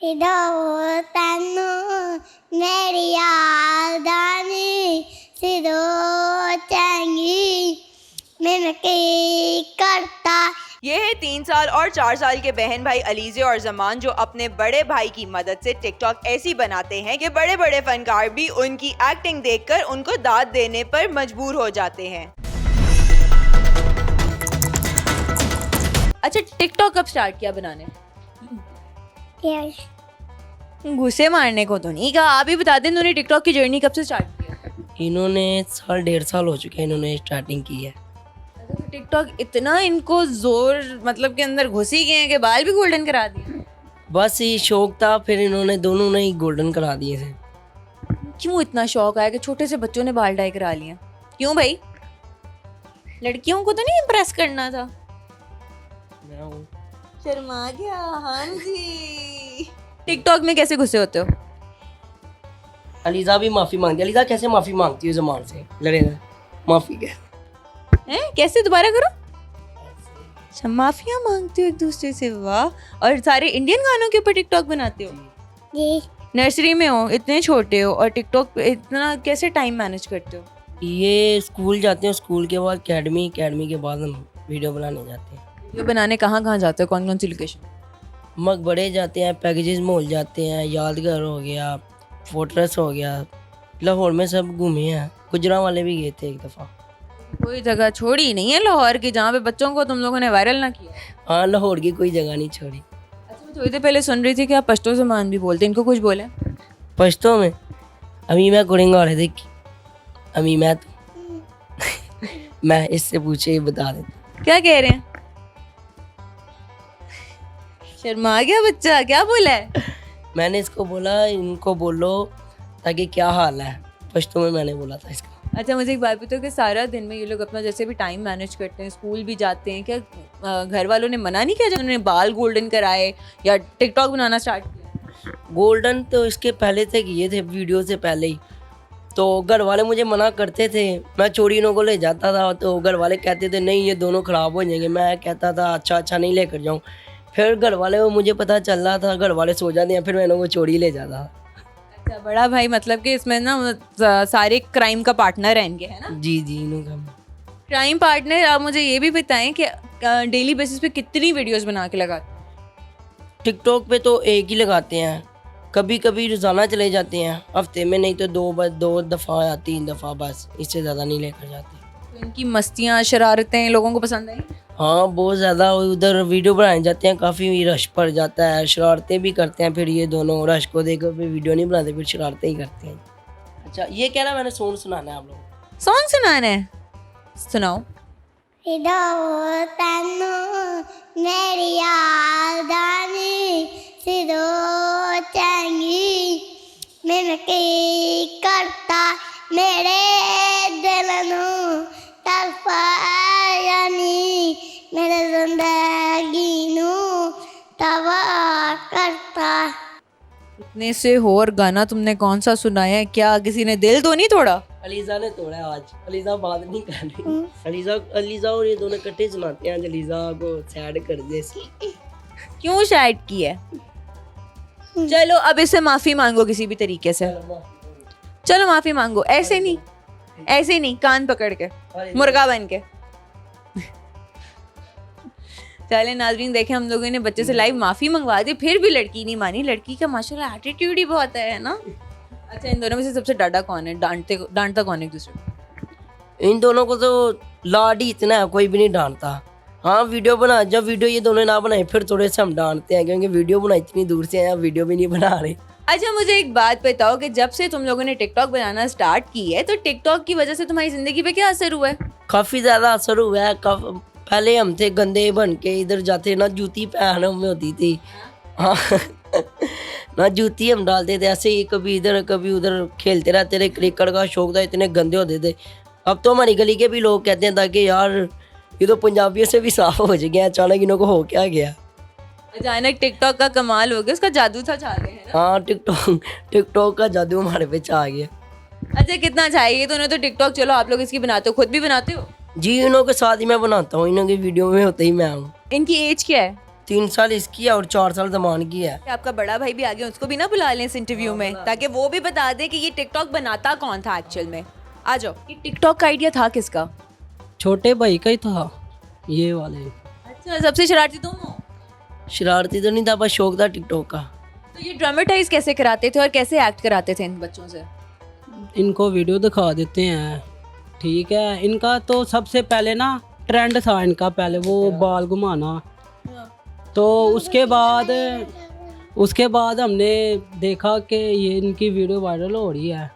इधो तन्नो मेरी यादानी सिदो चंगी मैं की करता। ये है 3 साल और 4 साल के बहन भाई अलीज़े और जमान जो अपने बड़े भाई की मदद से टिकटॉक ऐसी बनाते हैं कि बड़े बड़े फनकार भी उनकी एक्टिंग देखकर उनको दाद देने पर मजबूर हो जाते हैं। अच्छा, टिकटॉक कब स्टार्ट किया बनाने? यस घुसे मारने को तो नहीं कहा, आप ही बता दें इन्होंने टिकटॉक की जर्नी कब से स्टार्ट किया? इन्होंने 1.5 साल हो चुके हैं इन्होंने स्टार्टिंग की है। तो टिकटॉक इतना इनको जोर मतलब के अंदर घुस ही गए हैं कि बाल भी गोल्डन करा दिए। बस ये शौक था, फिर इन्होंने दोनों ने ही गोल्डन करा दिए थे। क्यों इतना शौक आया कि छोटे से बच्चों ने बाल डाई करा लिए? क्यों भाई, लड़कियों को तो नहीं इम्प्रेस करना था? शर्मा गया। हाँ जी। टिकटॉक में कैसे घुसे होते हो? अलीज़ा भी माफ़ी मांगती है। अलीज़ा कैसे माफ़ी मांगती है जमान से? लड़े ना माफ़ी क्या हैं? कैसे, दोबारा करो। अच्छा, माफिया मांगते हो एक दूसरे से, वाह। और सारे इंडियन गानों के ऊपर टिकटॉक बनाते हो? जी नर्सरी में हो, इतने छोटे हो और टिकटॉक इतना कैसे टाइम मैनेज करते हो? ये स्कूल जाते हैं, स्कूल के बाद अकेडमी के बाद हम वीडियो बनाने जाते हैं। वीडियो बनाने कहाँ जाते हो, कौन कौन सी लोकेशन? मकबरे जाते हैं, पैकेजेस मॉल जाते हैं, यादगार हो गया, फोर्ट्रेस हो गया, लाहौर में सब घूमे हैं। गुजरांवाले भी गए थे एक दफ़ा। कोई जगह छोड़ी नहीं है लाहौर की जहाँ पे बच्चों को तुम लोगों ने वायरल ना किया? हाँ, लाहौर की कोई जगह नहीं छोड़ी। अच्छा, मैं थोड़ी देर पहले सुन रही थी कि आप पश्तो ज़बान भी बोलते हैं, इनको कुछ बोले? पश्तो में अभी मैं कुरेंगा और देखी अभी मैं तो मैं इससे पूछे ही बता देता। क्या कह रहे हैं? शर्मा गया बच्चा, क्या बोला है? मैंने इसको बोला इनको बोलो ताकि क्या हाल है, पश्तो में मैंने बोला था इसको। अच्छा, मुझे एक बात बताओ कि सारा दिन में ये लोग अपना जैसे भी टाइम मैनेज करते हैं, स्कूल भी जाते हैं, क्या घर वालों ने मना नहीं किया जब उन्होंने बाल गोल्डन कराए या टिकटॉक बनाना स्टार्ट किया? गोल्डन तो इसके पहले से किए थे, वीडियो से पहले ही। तो घर वाले मुझे मना करते थे, मैं चोरी इन्हों को ले जाता था तो घर वाले कहते थे नहीं ये दोनों ख़राब हो जाएंगे। मैं कहता था अच्छा नहीं लेकर जाऊँ। फिर घर वाले को मुझे पता चल रहा था, घर वाले सो जाते हैं, फिर मैं इन्हों को चोरी ले जाता। अच्छा, बड़ा भाई मतलब कि इसमें ना सारे क्राइम का पार्टनर है इनके, है ना? जी इन्हों का क्राइम पार्टनर। आप मुझे ये भी बताएं कि डेली बेसिस पे कितनी वीडियोस बना के लगाते हैं? टिकटॉक पे तो एक ही लगाते हैं, कभी कभी रोज़ाना चले जाते हैं, हफ्ते में नहीं तो दो दफ़ा या 3 दफ़ा, बस इससे ज़्यादा नहीं लेकर जाते। तो इनकी मस्तियाँ शरारतें लोगों को पसंद आई? हाँ, बहुत ज़्यादा। उधर वीडियो बनाए जाते हैं, काफ़ी रश पड़ जाता है, शरारतें भी करते हैं। फिर ये दोनों रश को देखकर फिर वीडियो नहीं बनाते, फिर शरारतें ही करते हैं। अच्छा, ये कह रहा मैंने सॉन्ग सुनाना है आप लोगों को। सॉन्ग सुनाना है? सुनाओ। इधो तन्नो मेरी यादानी सिदो चंगी मैं की करता मेरे दिल नू तड़पायानी मेरे जिंदगी नू तबाह करता। इतने से और गाना तुमने कौन सा सुनाया है? क्या किसी ने दिल तो नहीं तोड़ा? अलीज़ा ने तोड़ा है आज। अलीज़ा बात नहीं कर रही। अलीज़ा और ये दोनों इकट्ठे सुनाते हैं, अलीज़ा को सैड कर दे। क्यों शायद की है? चलो अब इससे माफी मांगो किसी भी तरीके से। चलो माफी मांगो, ऐसे नहीं कान पकड़ के, मुर्गा बन के। चले नाजरीन, देखें हम लोगों ने बच्चे से लाइव माफी मंगवा दी, फिर भी लड़की नहीं मानी। लड़की का माशाल्लाह एटीट्यूड ही बहुत है ना? अच्छा, इन दोनों में से सबसे डांटा कौन है? डांटता कौन है एक दूसरे को? इन दोनों को तो लाड ही इतना है, कोई भी नहीं डांटता। हाँ, वीडियो बना, जब वीडियो ये दोनों ना बनाए फिर थोड़े से हम डांटते हैं, क्योंकि वीडियो बना इतनी दूर से हैं, वीडियो भी नहीं बना रहे। अच्छा, मुझे एक बात बताओ कि जब से तुम लोगों ने टिकटॉक बनाना स्टार्ट की है तो टिकटॉक की वजह से तुम्हारी जिंदगी पे क्या असर हुआ है? काफ़ी ज़्यादा असर हुआ है। पहले हम थे गंदे बन के, इधर जाते ना जूती पहन में होती थी। हाँ ना जूती हम डालते थे, ऐसे ही कभी इधर कभी उधर खेलते रहते थे। क्रिकेट का शौक था, इतने गंदे होते थे। अब तो हमारी गली के भी लोग कहते हैं ताकि यार ये तो पंजाबियों से भी साफ हो गए, अचानक इन्हों को हो क्या गया। अचानक टिकटॉक का कमाल हो गया, उसका जादू था छा गया, है ना? हाँ, टिकटॉक का जादू हमारे पे छा गया। अच्छा, कितना चाहिए? तो उन्हें तो टिकटॉक, चलो आप लोग इसकी बनाते हो, खुद भी बनाते हो? जी, इन्हों के साथ ही मैं बनाता हूँ, इन्हों की वीडियो में होते ही मैं हूँ। इनकी एज क्या है? 3 साल इसकी है और 4 साल जमान की है। आपका बड़ा भाई भी आ गया, उसको भी ना बुला लें इस इंटरव्यू में, ताकि वो भी बता दे कि ये टिकटॉक बनाता कौन था एक्चुअल में। आ जाओ। ये टिकटॉक का आइडिया था किसका? छोटे भाई का ही था ये वाले। अच्छा, सबसे शरारती तुम हो? शरारती तो नहीं था, बस शौक था टिकटॉक का। तो ये ड्रामेटाइज कैसे कराते थे और कैसे एक्ट कराते थे इन बच्चों से? इनको वीडियो दिखा देते हैं, ठीक है। इनका तो सबसे पहले ना ट्रेंड था इनका, पहले वो बाल घुमाना। तो उसके बाद हमने देखा कि ये इनकी वीडियो वायरल हो रही है,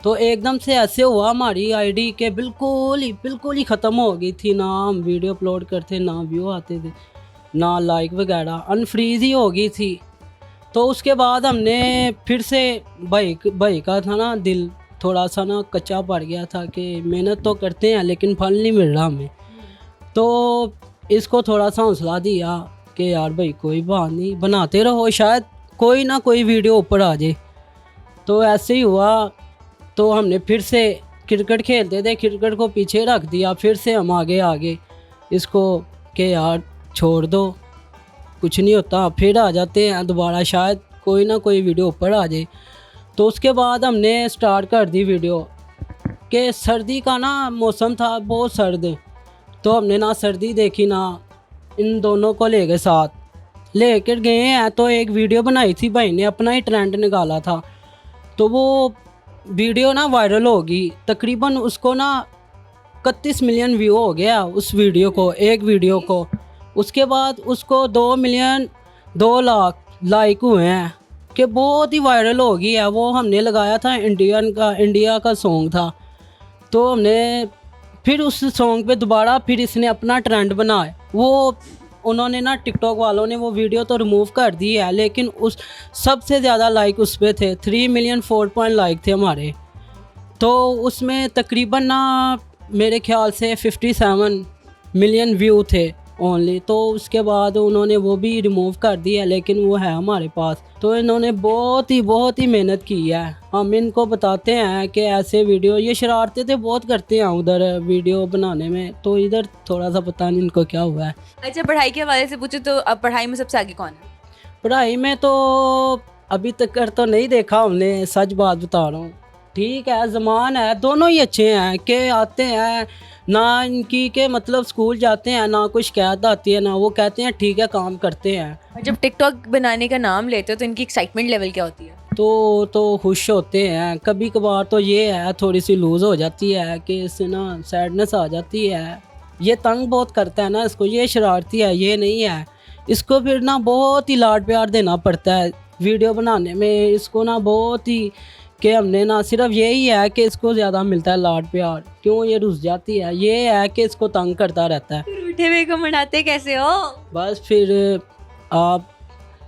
तो एकदम से ऐसे हुआ हमारी आईडी के बिल्कुल ही ख़त्म हो गई थी। ना हम वीडियो अपलोड करते, ना व्यू आते थे, ना लाइक वगैरह, अनफ्रीज ही हो गई थी। तो उसके बाद हमने फिर से भाई का था ना दिल थोड़ा सा ना कच्चा पड़ गया था कि मेहनत तो करते हैं लेकिन फल नहीं मिल रहा हमें। तो इसको थोड़ा सा हौसला दिया कि यार भाई कोई बात नहीं, बनाते रहो, शायद कोई ना कोई वीडियो ऊपर आ जाए। तो ऐसे ही हुआ। तो हमने फिर से क्रिकेट खेलते थे, क्रिकेट को पीछे रख दिया, फिर से हम आगे इसको कि यार छोड़ दो, कुछ नहीं होता, फिर आ जाते हैं दोबारा, शायद कोई ना कोई वीडियो ऊपर आ जाए। तो उसके बाद हमने स्टार्ट कर दी वीडियो कि सर्दी का ना मौसम था, बहुत सर्द। तो हमने ना सर्दी देखी ना इन दोनों को लेकर साथ लेकर गए हैं। तो एक वीडियो बनाई थी भाई ने, अपना ही ट्रेंड निकाला था। तो वो वीडियो ना वायरल होगी, तकरीबन उसको ना 31 मिलियन व्यू हो गया उस वीडियो को, एक वीडियो को। उसके बाद उसको 2 लाख लाइक हुए हैं कि बहुत ही वायरल हो गई है। वो हमने लगाया था इंडिया का सॉन्ग था। तो हमने फिर उस सॉन्ग पे दोबारा फिर इसने अपना ट्रेंड बनाया। वो उन्होंने ना टिकटॉक वालों ने वो वीडियो तो रिमूव कर दी है, लेकिन उस सबसे ज़्यादा लाइक उस पे थे, 3 मिलियन 4 पॉइंट लाइक थे हमारे। तो उसमें तकरीबन ना मेरे ख्याल से 57 मिलियन व्यू थे ओनली। तो उसके बाद उन्होंने वो भी रिमूव कर दी है, लेकिन वो है हमारे पास। तो इन्होंने बहुत ही मेहनत की है। हम इनको बताते हैं कि ऐसे वीडियो, ये शरारतें तो बहुत करते हैं उधर वीडियो बनाने में, तो इधर थोड़ा सा पता नहीं इनको क्या हुआ है। अच्छा, पढ़ाई के हवाले से पूछे तो अब पढ़ाई में सबसे आगे कौन है? पढ़ाई में तो अभी तक कर तो नहीं देखा हमने, सच बात बता रहा हूँ। ठीक है, ज़मान है, दोनों ही अच्छे हैं कि आते हैं ना इनकी के मतलब स्कूल जाते हैं ना कोई शिकायत आती है, ना वो कहते हैं ठीक है काम करते हैं। और जब टिकटॉक बनाने का नाम लेते हो तो इनकी एक्साइटमेंट लेवल क्या होती है? तो खुश होते हैं। कभी कभार तो ये है थोड़ी सी लूज़ हो जाती है कि इससे ना सैडनेस आ जाती है। ये तंग बहुत करता है ना इसको, ये शरारती है, ये नहीं है। इसको फिर ना बहुत ही लाड प्यार देना पड़ता है वीडियो बनाने में। इसको ना बहुत ही कि हमने ना सिर्फ यही है कि इसको ज़्यादा मिलता है लाड प्यार, क्यों ये रुस जाती है, ये है कि इसको तंग करता रहता है। रूठे हुए को मनाते कैसे हो? बस फिर आप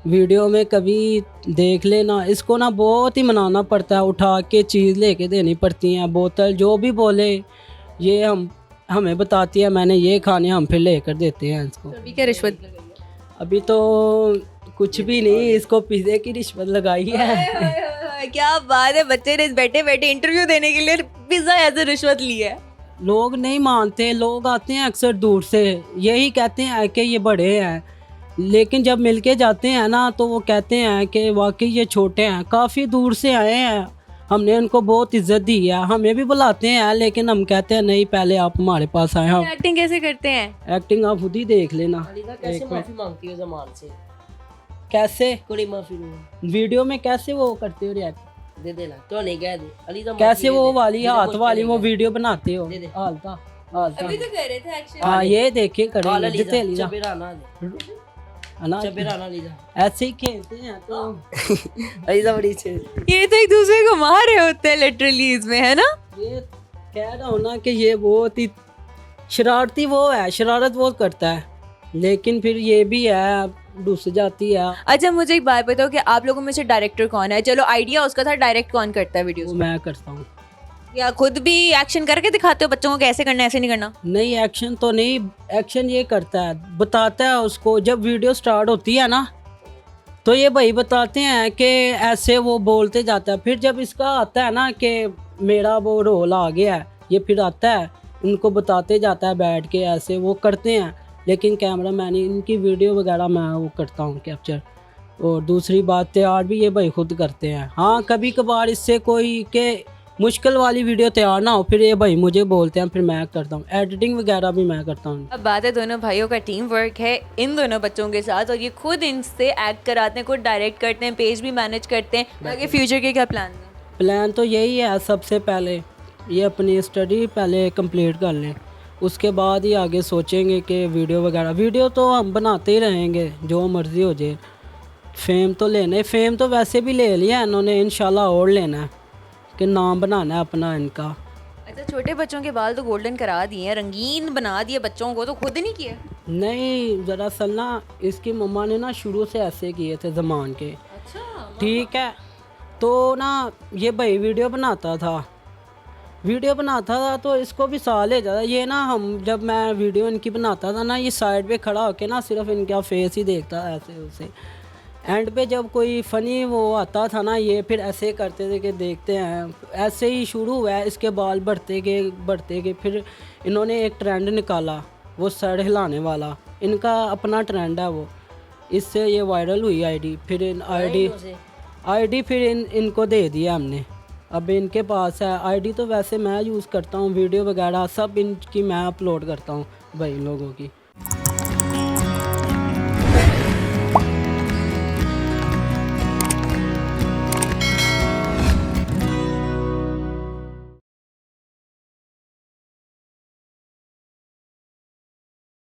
वीडियो में कभी देख लेना, इसको ना बहुत ही मनाना पड़ता है, उठा के चीज़ लेके देनी पड़ती हैं, बोतल जो भी बोले ये हमें बताती है मैंने ये खाने, हम फिर लेकर देते हैं इसको। अभी क्या रिश्वत लगाई है? अभी तो कुछ भी नहीं, इसको पिज़्ज़े की रिश्वत लगाई है। क्या बात है, बच्चे ने बैठे बैठे इंटरव्यू देने के लिए पिज्जा ऐसे रिश्वत ली है। लोग नहीं मानते, लोग आते हैं अक्सर दूर से, यही कहते हैं कि ये बड़े हैं, लेकिन जब मिलके जाते हैं ना तो वो कहते हैं कि वाकई ये छोटे हैं, काफ़ी दूर से आए हैं, हमने उनको बहुत इज्जत दी है। हमें भी बुलाते हैं लेकिन हम कहते हैं नहीं, पहले आप हमारे पास आए। हम एक्टिंग कैसे करते हैं? एक्टिंग आप खुद ही देख लेना। कैसे माफी मांगती हो ज़मान से? कैसे कोई माफी नहीं वीडियो में कैसे वो करते हो रिएक्ट, दे देना तो नहीं कह दे अली तो कैसे वो वाली हाथ वाली वो वीडियो बनाते हो? दे दे। हालता अभी तो कर रहे थे एक्शन। हाँ ये देखिए करेंगे लीजा जिते लीजा चबेराना दे, है ना, चबेराना लीजा ऐसे ही खेलते हैं। तो अली तो बड़ी अच्छी। ये तो एक दूसरे को मार रहे होते हैं लिटरली इसमें, है ना? ये कह रहा हूँ ना कि ये बहुत ही शरारती वो है, शरारत बहुत करता है, लेकिन फिर ये भी है डूस जाती है। अच्छा, मुझे एक बात बताओ कि आप लोगों में से डायरेक्टर कौन है? चलो आइडिया उसका था, डायरेक्ट कौन करता है वो वीडियोस? मैं करता हूँ। या खुद भी एक्शन करके दिखाते हो बच्चों को कैसे करना है, ऐसे नहीं करना? नहीं एक्शन तो नहीं, एक्शन ये करता है, बताता है उसको। जब वीडियो स्टार्ट होती है ना तो ये भाई बताते हैं कि ऐसे वो बोलते जाता है। फिर जब इसका आता है ना कि मेरा वो रोल आ गया है, ये फिर आता है उनको बताते जाता है बैठ के, ऐसे वो करते हैं। लेकिन कैमरा मैन ही, इनकी वीडियो वगैरह मैं वो करता हूँ कैप्चर। और दूसरी बात तैयार भी ये भाई खुद करते हैं। हाँ कभी कभार इससे कोई के मुश्किल वाली वीडियो तैयार ना हो, फिर ये भाई मुझे बोलते हैं, फिर मैं करता हूँ। एडिटिंग वगैरह भी मैं करता हूँ। अब बात है दोनों भाइयों का टीम वर्क है इन दोनों बच्चों के साथ, और ये खुद इनसे एक्ट कराते हैं, खुद डायरेक्ट करते हैं, पेज भी मैनेज करते हैं। आगे फ्यूचर के क्या प्लान हैं? प्लान तो यही है, सबसे पहले ये अपनी स्टडी पहले कंप्लीट कर लें, उसके बाद ही आगे सोचेंगे कि वीडियो वगैरह। वीडियो तो हम बनाते ही रहेंगे जो मर्ज़ी हो जाए। फेम तो लेना, फेम तो वैसे भी ले लिया इन्होंने, इंशाल्लाह और लेना है कि नाम बनाना है अपना इनका। अच्छा, छोटे बच्चों के बाल तो गोल्डन करा दिए हैं, रंगीन बना दिए बच्चों को, तो खुद नहीं किए? नहीं, दरअसल ना इसकी मम्मा ने ना शुरू से ऐसे किए थे ज़मान के। अच्छा, ठीक है, तो ना ये भाई वीडियो बनाता था तो इसको भी साल है ज़्यादा। ये ना हम जब मैं वीडियो इनकी बनाता था ना, ये साइड पे खड़ा होके ना सिर्फ इनका फेस ही देखता ऐसे उसे। एंड पे जब कोई फ़नी वो आता था ना, ये फिर ऐसे करते थे कि देखते हैं। ऐसे ही शुरू हुआ है, इसके बाल बढ़ते गए। फिर इन्होंने एक ट्रेंड निकाला, वो सर हिलाने वाला, इनका अपना ट्रेंड है वो। इससे ये वायरल हुई आईडी, फिर आईडी फिर इनको दे दिया हमने। अब इनके पास है आईडी। तो वैसे मैं यूज़ करता हूँ, वीडियो वगैरह सब इनकी मैं अपलोड करता हूँ भाई लोगों की।